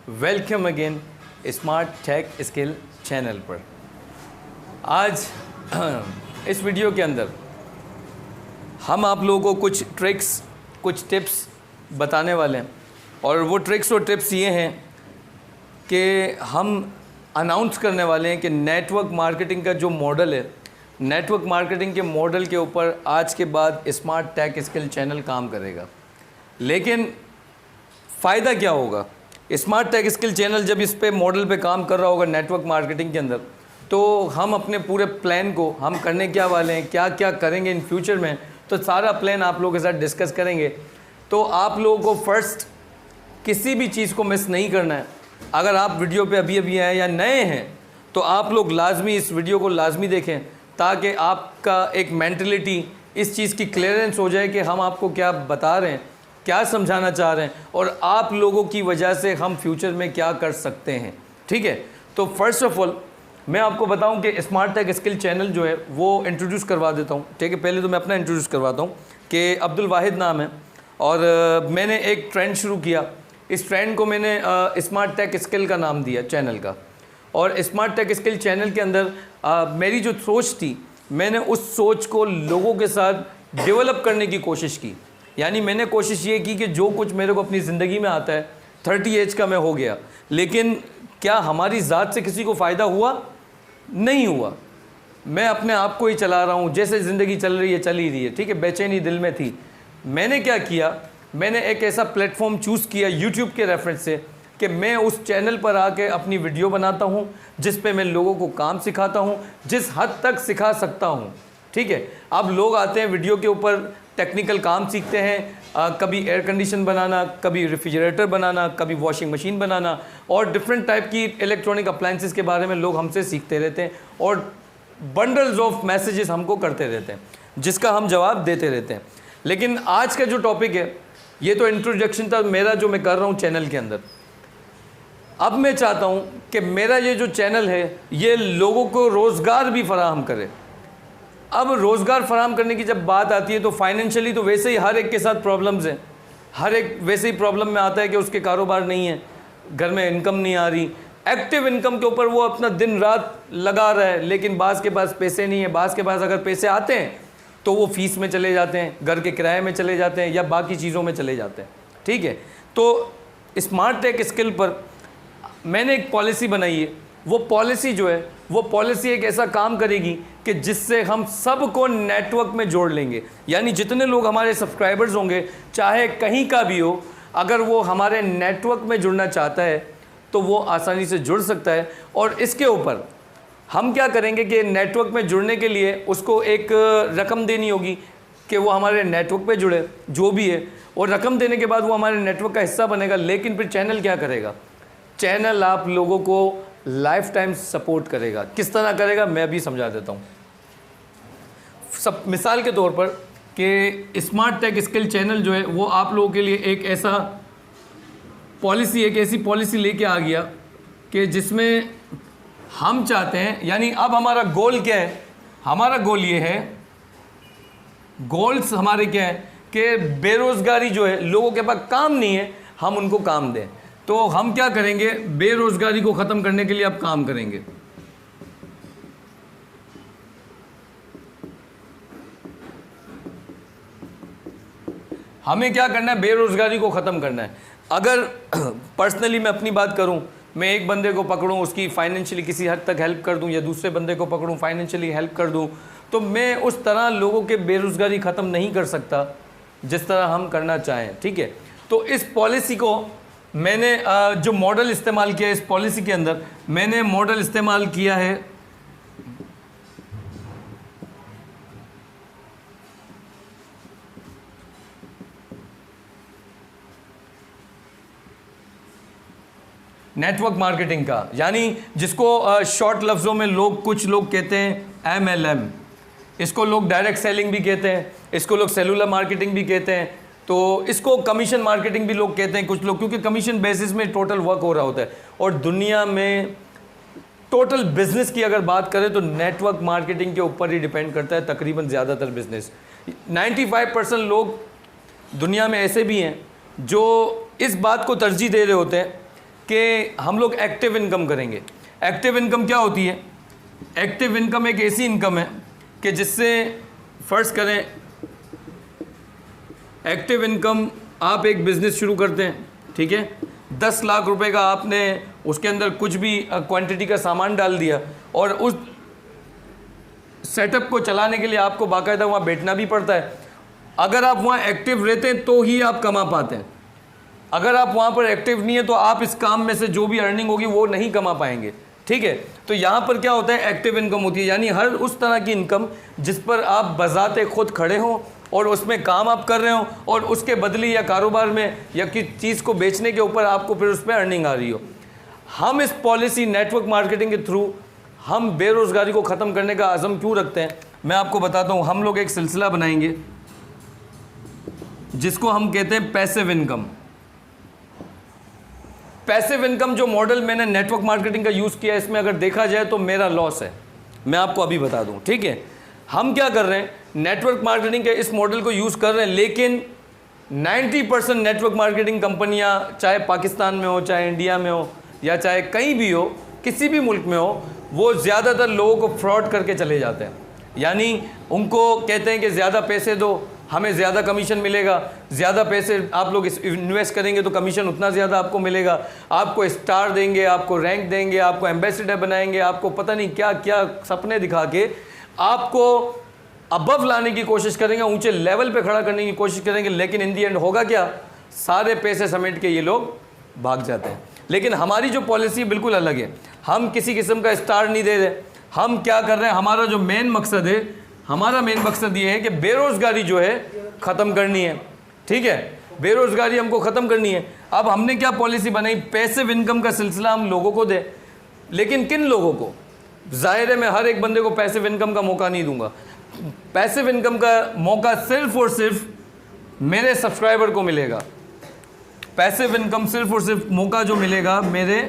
Welcome again smart tech skill channel पर। आज इस वीडियो के अंदर हम आप लोगों को कुछ ट्रिक्स, कुछ टिप्स बताने वाले हैं। और वो ट्रिक्स और टिप्स ये हैं कि हम अनाउंस करने वाले हैं कि नेटवर्क मार्केटिंग का जो मॉडल है, नेटवर्क मार्केटिंग के मॉडल के ऊपर आज के बाद स्मार्ट टेक स्किल चैनल काम करेगा। लेकिन फ़ायदा क्या होगा? स्मार्ट टेक स्किल चैनल जब इस पे मॉडल पे काम कर रहा होगा नेटवर्क मार्केटिंग के अंदर, तो हम अपने पूरे प्लान को हम करने क्या वाले हैं, क्या क्या करेंगे इन फ्यूचर में, तो सारा प्लान आप लोगों के साथ डिस्कस करेंगे। तो आप लोगों को फर्स्ट किसी भी चीज़ को मिस नहीं करना है। अगर आप वीडियो पे अभी आए या नए हैं तो आप लोग लाजमी इस वीडियो को लाजमी देखें, ताकि आपका एक मेंटलिटी इस चीज़ की क्लियरेंस हो जाए कि हम आपको क्या बता रहे हैं, क्या समझाना चाह रहे हैं और आप लोगों की वजह से हम फ्यूचर में क्या कर सकते हैं। ठीक है, तो फर्स्ट ऑफ ऑल मैं आपको बताऊं कि स्मार्ट टेक स्किल चैनल जो है वो इंट्रोड्यूस करवा देता हूं। ठीक है, पहले तो मैं अपना इंट्रोड्यूस करवाता हूं कि अब्दुल वाहिद नाम है और मैंने एक ट्रेंड शुरू किया। इस ट्रेंड को मैंने स्मार्ट टेक स्किल का नाम दिया चैनल का। और स्मार्ट टेक स्किल चैनल के अंदर मेरी जो सोच थी, मैंने उस सोच को लोगों के साथ डेवलप करने की कोशिश की। यानी मैंने कोशिश ये की कि जो कुछ मेरे को अपनी ज़िंदगी में आता है, 30 एज का मैं हो गया, लेकिन क्या हमारी ज़ात से किसी को फ़ायदा हुआ? नहीं हुआ। मैं अपने आप को ही चला रहा हूँ, जैसे ज़िंदगी चल रही है चल ही रही है। ठीक है, बेचैनी दिल में थी। मैंने क्या किया, मैंने एक ऐसा प्लेटफॉर्म चूज़ किया यूट्यूब के रेफरेंस से कि मैं उस चैनल पर आके अपनी वीडियो बनाता हूँ, जिस पे मैं लोगों को काम सिखाता हूँ, जिस हद तक सिखा सकता हूँ। ठीक है, अब लोग आते हैं वीडियो के ऊपर, टेक्निकल काम सीखते हैं, कभी एयर कंडीशन बनाना, कभी रेफ्रिजरेटर बनाना, कभी वॉशिंग मशीन बनाना और डिफरेंट टाइप की इलेक्ट्रॉनिक अप्लाइंसेस के बारे में लोग हमसे सीखते रहते हैं और बंडल्स ऑफ मैसेजेस हमको करते रहते हैं, जिसका हम जवाब देते रहते हैं। लेकिन आज का जो टॉपिक है, ये तो इंट्रोडक्शन था मेरा जो मैं कर रहा हूँ चैनल के अंदर। अब मैं चाहता हूँ कि मेरा ये जो चैनल है ये लोगों को रोज़गार भी फराहम करे। अब रोज़गार फराहम करने की जब बात आती है तो फाइनेंशियली तो वैसे ही हर एक के साथ प्रॉब्लम्स हैं। हर एक वैसे ही प्रॉब्लम में आता है कि उसके कारोबार नहीं है, घर में इनकम नहीं आ रही। एक्टिव इनकम के ऊपर वो अपना दिन रात लगा रहा है, लेकिन बाज़ के पास पैसे नहीं है। बाज़ के पास अगर पैसे आते हैं तो वो फ़ीस में चले जाते हैं, घर के किराए में चले जाते हैं या बाकी चीज़ों में चले जाते हैं। ठीक है, तो स्मार्ट टेक स्किल पर मैंने एक पॉलिसी बनाई है। वो पॉलिसी जो है, वो पॉलिसी एक ऐसा काम करेगी कि जिससे हम सबको नेटवर्क में जोड़ लेंगे। यानी जितने लोग हमारे सब्सक्राइबर्स होंगे, चाहे कहीं का भी हो, अगर वो हमारे नेटवर्क में जुड़ना चाहता है तो वो आसानी से जुड़ सकता है। और इसके ऊपर हम क्या करेंगे कि नेटवर्क में जुड़ने के लिए उसको एक रकम देनी होगी कि वो हमारे नेटवर्क पे जुड़े, जो भी है। और रकम देने के बाद वो हमारे नेटवर्क का हिस्सा बनेगा। लेकिन फिर चैनल क्या करेगा? चैनल आप लोगों को लाइफ टाइम सपोर्ट करेगा। किस तरह करेगा मैं अभी समझा देता हूँ। सब मिसाल के तौर पर कि स्मार्ट टेक स्किल चैनल जो है वो आप लोगों के लिए एक ऐसा पॉलिसी, एक ऐसी पॉलिसी लेके आ गया कि जिसमें हम चाहते हैं, यानी अब हमारा गोल क्या है? हमारा गोल ये है, गोल्स हमारे क्या है कि बेरोज़गारी जो है, लोगों के पास काम नहीं है, हम उनको काम दें। तो हम क्या करेंगे? बेरोज़गारी को ख़त्म करने के लिए अब काम करेंगे। हमें क्या करना है? बेरोज़गारी को ख़त्म करना है। अगर पर्सनली मैं अपनी बात करूं, मैं एक बंदे को पकड़ूं, उसकी फाइनेंशियली किसी हद तक हेल्प कर दूं, या दूसरे बंदे को पकड़ूं, फाइनेंशियली हेल्प कर दूं, तो मैं उस तरह लोगों के बेरोज़गारी ख़त्म नहीं कर सकता जिस तरह हम करना चाहें। ठीक है, तो इस पॉलिसी को मैंने जो मॉडल इस्तेमाल किया, इस पॉलिसी के अंदर मैंने मॉडल इस्तेमाल किया है नेटवर्क मार्केटिंग का। यानी जिसको शॉर्ट लफ्ज़ों में लोग, कुछ लोग कहते हैं MLM, इसको लोग डायरेक्ट सेलिंग भी कहते हैं, इसको लोग सेलुलर मार्केटिंग भी कहते हैं, तो इसको कमीशन मार्केटिंग भी लोग कहते हैं कुछ लोग, क्योंकि कमीशन बेसिस में टोटल वर्क हो रहा होता है। और दुनिया में टोटल बिजनेस की अगर बात करें तो नेटवर्क मार्केटिंग के ऊपर ही डिपेंड करता है तकरीबन ज़्यादातर बिजनेस। 95% लोग दुनिया में ऐसे भी हैं जो इस बात को तरजीह दे रहे होते हैं कि हम लोग एक्टिव इनकम करेंगे। एक्टिव इनकम क्या होती है? एक्टिव इनकम एक ऐसी इनकम है कि जिससे फ़र्ज़ करें एक्टिव इनकम, आप एक बिज़नेस शुरू करते हैं, ठीक है, 10 लाख रुपए का आपने उसके अंदर कुछ भी क्वांटिटी का सामान डाल दिया और उस सेटअप को चलाने के लिए आपको बाकायदा वहाँ बैठना भी पड़ता है। अगर आप वहाँ एक्टिव रहते हैं तो ही आप कमा पाते हैं। अगर आप वहाँ पर एक्टिव नहीं है तो आप इस काम में से जो भी अर्निंग होगी वो नहीं कमा पाएंगे, ठीक है। तो यहाँ पर क्या होता है, एक्टिव इनकम होती है, यानी हर उस तरह की इनकम जिस पर आप बजाते खुद खड़े हों और उसमें काम आप कर रहे हो और उसके बदले या कारोबार में या किसी चीज़ को बेचने के ऊपर आपको फिर उस पर अर्निंग आ रही हो। हम इस पॉलिसी नेटवर्क मार्केटिंग के थ्रू हम बेरोज़गारी को ख़त्म करने का अज़म क्यों रखते हैं, मैं आपको बताता हूँ। हम लोग एक सिलसिला बनाएंगे जिसको हम कहते हैं पैसिव इनकम। पैसिव इनकम जो मॉडल मैंने नेटवर्क मार्केटिंग का यूज़ किया, इसमें अगर देखा जाए तो मेरा लॉस है, मैं आपको अभी बता दूं, ठीक है। हम क्या कर रहे हैं, नेटवर्क मार्केटिंग के इस मॉडल को यूज़ कर रहे हैं, लेकिन 90% नेटवर्क मार्केटिंग कंपनियां, चाहे पाकिस्तान में हो, चाहे इंडिया में हो, या चाहे कहीं भी हो, किसी भी मुल्क में हो, वो ज़्यादातर लोगों को फ्रॉड करके चले जाते हैं। यानी उनको कहते हैं कि ज़्यादा पैसे दो, हमें ज़्यादा कमीशन मिलेगा, ज़्यादा पैसे आप लोग इन्वेस्ट करेंगे तो कमीशन उतना ज़्यादा आपको मिलेगा, आपको स्टार देंगे, आपको रैंक देंगे, आपको एम्बेसडर बनाएंगे, आपको पता नहीं क्या क्या सपने दिखा के आपको अबव लाने की कोशिश करेंगे, ऊंचे लेवल पे खड़ा करने की कोशिश करेंगे। लेकिन इन दी एंड होगा क्या, सारे पैसे समेट के ये लोग भाग जाते हैं। लेकिन हमारी जो पॉलिसी बिल्कुल अलग है, हम किसी किस्म का स्टार नहीं दे रहे। हम क्या कर रहे हैं, हमारा जो मेन मकसद है, हमारा मेन मकसद ये है कि बेरोज़गारी जो है ख़त्म करनी है, ठीक है, बेरोज़गारी हमको ख़त्म करनी है। अब हमने क्या पॉलिसी बनाई, पैसिव इनकम का सिलसिला हम लोगों को दें, लेकिन किन लोगों को? जाहिर है मैं हर एक बंदे को पैसिव इनकम का मौका नहीं दूंगा। पैसिव इनकम का मौका सिर्फ और सिर्फ मेरे सब्सक्राइबर को मिलेगा। पैसिव इनकम सिर्फ और सिर्फ मौका जो मिलेगा मेरे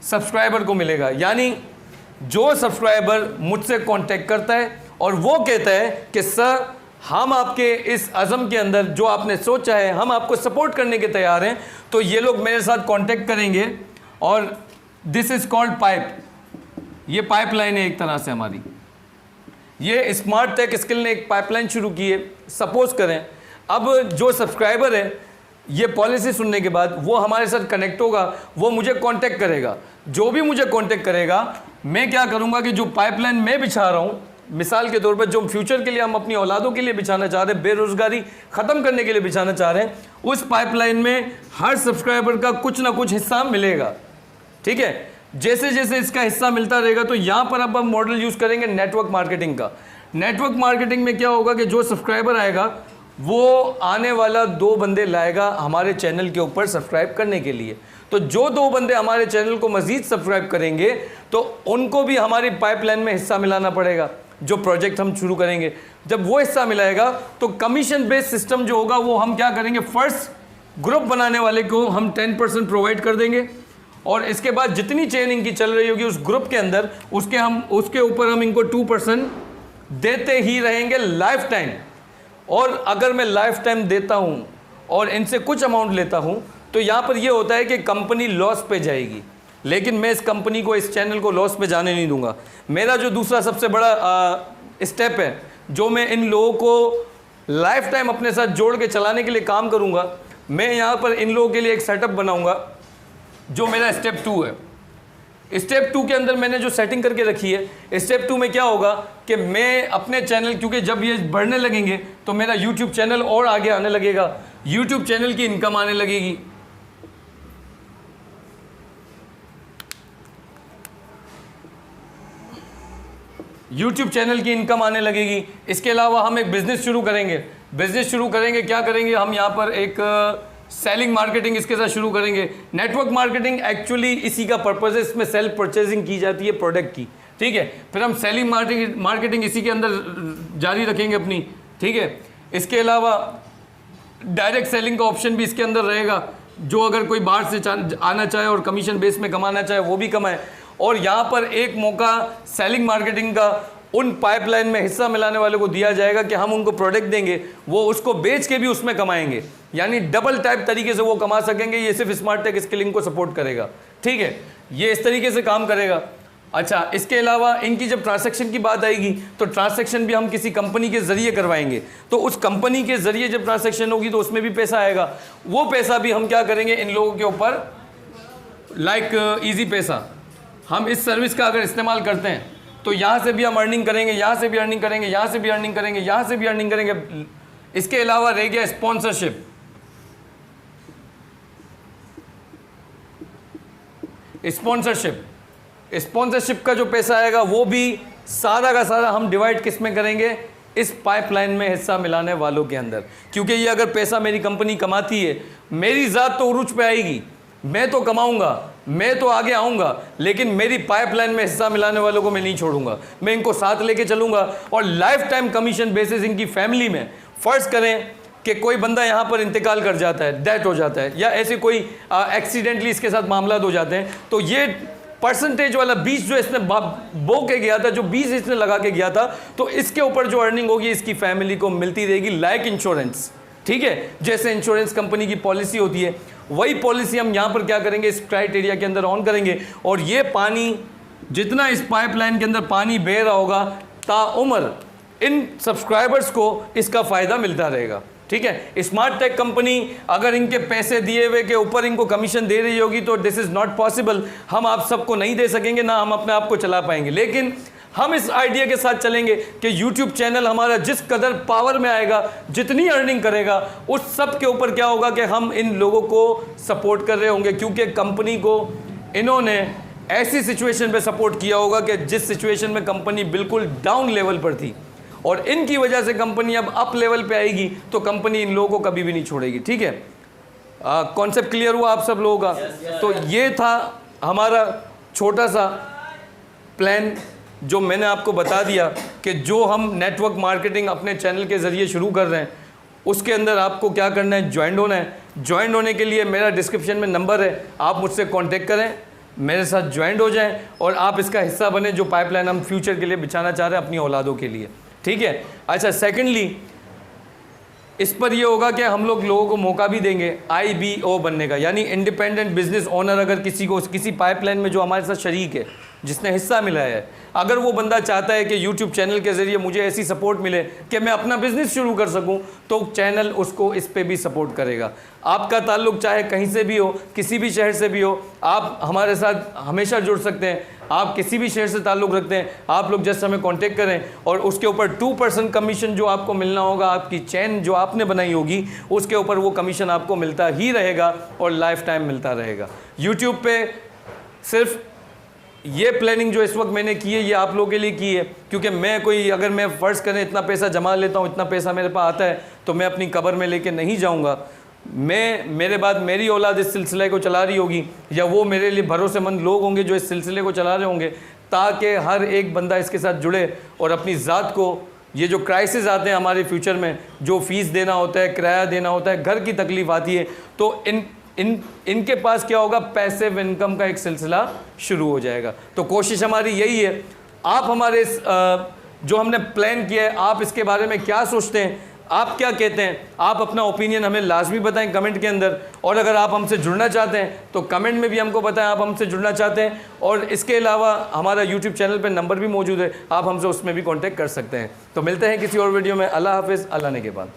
सब्सक्राइबर को मिलेगा। यानी जो सब्सक्राइबर मुझसे कांटेक्ट करता है और वो कहता है कि सर हम आपके इस अज़म के अंदर जो आपने सोचा है हम आपको सपोर्ट करने के तैयार हैं, तो ये लोग मेरे साथ कांटेक्ट करेंगे। और दिस इज़ कॉल्ड पाइप, ये पाइपलाइन है एक तरह से हमारी। ये स्मार्ट टेक स्किल ने एक पाइपलाइन शुरू की है। सपोज करें अब जो सब्सक्राइबर है ये पॉलिसी सुनने के बाद वो हमारे साथ कनेक्ट होगा, वो मुझे कांटेक्ट करेगा। जो भी मुझे कांटेक्ट करेगा, मैं क्या करूंगा कि जो पाइपलाइन मैं बिछा रहा हूँ, मिसाल के तौर पर जो फ्यूचर के लिए हम अपनी औलादों के लिए बिछाना चाह रहे हैं, बेरोज़गारी ख़त्म करने के लिए बिछाना चाह रहे हैं, उस पाइपलाइन में हर सब्सक्राइबर का कुछ ना कुछ हिस्सा मिलेगा, ठीक है। जैसे जैसे इसका हिस्सा मिलता रहेगा, तो यहाँ पर अब हम मॉडल यूज़ करेंगे नेटवर्क मार्केटिंग का। नेटवर्क मार्केटिंग में क्या होगा कि जो सब्सक्राइबर आएगा वो आने वाला 2 बंदे लाएगा हमारे चैनल के ऊपर सब्सक्राइब करने के लिए। तो जो 2 बंदे हमारे चैनल को मज़ीद सब्सक्राइब करेंगे तो उनको भी हमारी पाइपलाइन में हिस्सा मिलाना पड़ेगा। जो प्रोजेक्ट हम शुरू करेंगे, जब वो हिस्सा मिलाएगा तो कमीशन बेस्ड सिस्टम जो होगा वो हम क्या करेंगे, फर्स्ट ग्रुप बनाने वाले को हम 10% प्रोवाइड कर देंगे, और इसके बाद जितनी चेन इनकी चल रही होगी उस ग्रुप के अंदर उसके ऊपर हम इनको 2% देते ही रहेंगे लाइफ टाइम। और अगर मैं लाइफ टाइम देता हूं और इनसे कुछ अमाउंट लेता हूं तो यहां पर यह होता है कि कंपनी लॉस पे जाएगी, लेकिन मैं इस कंपनी को, इस चैनल को लॉस पे जाने नहीं दूंगा। मेरा जो दूसरा सबसे बड़ा स्टेप है, जो मैं इन लोगों को लाइफ टाइम अपने साथ जोड़ के चलाने के लिए काम करूंगा, मैं यहां पर इन लोगों के लिए एक सेटअप बनाऊंगा जो मेरा स्टेप 2 है। स्टेप 2 के अंदर मैंने जो सेटिंग करके रखी है, स्टेप 2 में क्या होगा कि मैं अपने चैनल, क्योंकि जब ये बढ़ने लगेंगे तो मेरा यूट्यूब चैनल और आगे आने लगेगा, यूट्यूब चैनल की इनकम आने लगेगी। यूट्यूब चैनल की इनकम आने लगेगी। इसके अलावा हम एक बिज़नेस शुरू करेंगे। क्या करेंगे हम यहाँ पर एक सेलिंग मार्केटिंग इसके साथ शुरू करेंगे। नेटवर्क मार्केटिंग एक्चुअली इसी का पर्पज़ है, इसमें सेल्फ परचेजिंग की जाती है प्रोडक्ट की, ठीक है। फिर हम सेलिंग मार्केटिंग इसी के अंदर जारी रखेंगे अपनी, ठीक है। इसके अलावा डायरेक्ट सेलिंग का ऑप्शन भी इसके अंदर रहेगा, जो अगर कोई बाहर से आना चाहे और कमीशन बेस में कमाना चाहे वो भी कमाए। और यहाँ पर एक मौका सेलिंग मार्केटिंग का उन पाइपलाइन में हिस्सा मिलाने वालों को दिया जाएगा कि हम उनको प्रोडक्ट देंगे, वो उसको बेच के भी उसमें कमाएंगे, यानी डबल टाइप तरीके से वो कमा सकेंगे। ये सिर्फ स्मार्ट टेक स्किलिंग को सपोर्ट करेगा, ठीक है, ये इस तरीके से काम करेगा। अच्छा, इसके अलावा इनकी जब ट्रांसैक्शन की बात आएगी तो ट्रांसैक्शन भी हम किसी कंपनी के ज़रिए करवाएंगे, तो उस कंपनी के ज़रिए जब ट्रांसैक्शन होगी तो उसमें भी पैसा आएगा। वो पैसा भी हम क्या करेंगे, इन लोगों के ऊपर लाइक ईजी पैसा, हम इस सर्विस का अगर इस्तेमाल करते हैं तो यहाँ से भी हम अर्निंग करेंगे, यहाँ से भी अर्निंग करेंगे, यहाँ से भी अर्निंग करेंगे, यहाँ से भी अर्निंग करेंगे। इसके अलावा रह गया स्पॉन्सरशिप। स्पॉन्सरशिप का जो पैसा आएगा वो भी सारा का सारा हम डिवाइड किस में करेंगे, इस पाइपलाइन में हिस्सा मिलाने वालों के अंदर। क्योंकि ये अगर पैसा मेरी कंपनी कमाती है, मेरी ज़ात तो उरूज पे आएगी, मैं तो कमाऊंगा, मैं तो आगे आऊंगा, लेकिन मेरी पाइपलाइन में हिस्सा मिलाने वालों को मैं नहीं छोड़ूंगा, मैं इनको साथ लेके चलूंगा। और लाइफ टाइम कमीशन बेसिस इनकी फैमिली में, फ़र्ज़ करें कि कोई बंदा यहाँ पर इंतकाल कर जाता है, डेथ हो जाता है, या ऐसे कोई एक्सीडेंटली इसके साथ मामला हो जाते हैं, तो ये परसेंटेज वाला 20 जो इसने बो के गया था, जो 20 इसने लगा के गया था, तो इसके ऊपर जो अर्निंग होगी इसकी फैमिली को मिलती रहेगी, लाइक इंश्योरेंस, ठीक है। जैसे इंश्योरेंस कंपनी की पॉलिसी होती है, वही पॉलिसी हम यहाँ पर क्या करेंगे, इस क्राइटेरिया के अंदर ऑन करेंगे। और ये पानी जितना इस पाइपलाइन के अंदर पानी बह रहा होगा, ताउम्र इन सब्सक्राइबर्स को इसका फ़ायदा मिलता रहेगा, ठीक है। स्मार्ट टेक कंपनी अगर इनके पैसे दिए हुए के ऊपर इनको कमीशन दे रही होगी तो दिस इज़ नॉट पॉसिबल, हम आप सबको नहीं दे सकेंगे, ना हम अपने आप को चला पाएंगे। लेकिन हम इस आइडिया के साथ चलेंगे कि YouTube चैनल हमारा जिस कदर पावर में आएगा, जितनी अर्निंग करेगा, उस सब के ऊपर क्या होगा कि हम इन लोगों को सपोर्ट कर रहे होंगे, क्योंकि कंपनी को इन्होंने ऐसी सिचुएशन पे सपोर्ट किया होगा कि जिस सिचुएशन में कंपनी बिल्कुल डाउन लेवल पर थी, और इनकी वजह से कंपनी अब अप लेवल पे आएगी, तो कंपनी इन लोगों को कभी भी नहीं छोड़ेगी, ठीक है। कॉन्सेप्ट क्लियर हुआ आप सब लोगों का? तो ये था हमारा छोटा सा प्लान जो मैंने आपको बता दिया कि जो हम नेटवर्क मार्केटिंग अपने चैनल के ज़रिए शुरू कर रहे हैं, उसके अंदर आपको क्या करना है, ज्वाइन होना है। ज्वाइन होने के लिए मेरा डिस्क्रिप्शन में नंबर है, आप मुझसे कांटेक्ट करें, मेरे साथ ज्वाइन हो जाएं और आप इसका हिस्सा बने, जो पाइपलाइन हम फ्यूचर के लिए बिछाना चाह रहे हैं अपनी औलादों के लिए, ठीक है। अच्छा, सेकेंडली इस पर ये होगा कि हम लोगों को मौका भी देंगे IBO बनने का, यानी इंडिपेंडेंट बिजनेस ओनर। अगर किसी पाइपलाइन में जो हमारे साथ शरीक है, जिसने हिस्सा मिला है, अगर वो बंदा चाहता है कि YouTube चैनल के ज़रिए मुझे ऐसी सपोर्ट मिले कि मैं अपना बिज़नेस शुरू कर सकूं, तो चैनल उसको इस पे भी सपोर्ट करेगा। आपका ताल्लुक़ चाहे कहीं से भी हो, किसी भी शहर से भी हो, आप हमारे साथ हमेशा जुड़ सकते हैं। आप किसी भी शहर से ताल्लुक़ रखते हैं, आप लोग जस्ट हमें कांटेक्ट करें और उसके ऊपर 2% कमीशन जो आपको मिलना होगा, आपकी चैन जो आपने बनाई होगी उसके ऊपर वो कमीशन आपको मिलता ही रहेगा और लाइफ टाइम मिलता रहेगा। यूट्यूब पे सिर्फ ये प्लानिंग जो इस वक्त मैंने की है, ये आप लोगों के लिए की है, क्योंकि अगर मैं फ़र्ज़ करें इतना पैसा जमा लेता हूँ, इतना पैसा मेरे पास आता है, तो मैं अपनी कब्र में लेके नहीं जाऊँगा। मेरे बाद मेरी औलाद इस सिलसिले को चला रही होगी, या वो मेरे लिए भरोसेमंद लोग होंगे जो इस सिलसिले को चला रहे होंगे, ताकि हर एक बंदा इसके साथ जुड़े और अपनी ज़ात को, ये जो क्राइसिस आते हैं हमारे फ्यूचर में, जो फ़ीस देना होता है, किराया देना होता है, घर की तकलीफ़ आती है, तो इनके पास क्या होगा, पैसिव इनकम का एक सिलसिला शुरू हो जाएगा। तो कोशिश हमारी यही है, आप हमारे जो हमने प्लान किया है, आप इसके बारे में क्या सोचते हैं, आप क्या कहते हैं, आप अपना ओपिनियन हमें लाजमी बताएं कमेंट के अंदर। और अगर आप हमसे जुड़ना चाहते हैं तो कमेंट में भी हमको बताएं आप हमसे जुड़ना चाहते हैं। और इसके अलावा हमारा यूट्यूब चैनल पे नंबर भी मौजूद है, आप हमसे उसमें भी कांटेक्ट कर सकते हैं। तो मिलते हैं किसी और वीडियो में। अल्लाह हाफिज़, अल्लाह ने के बाद।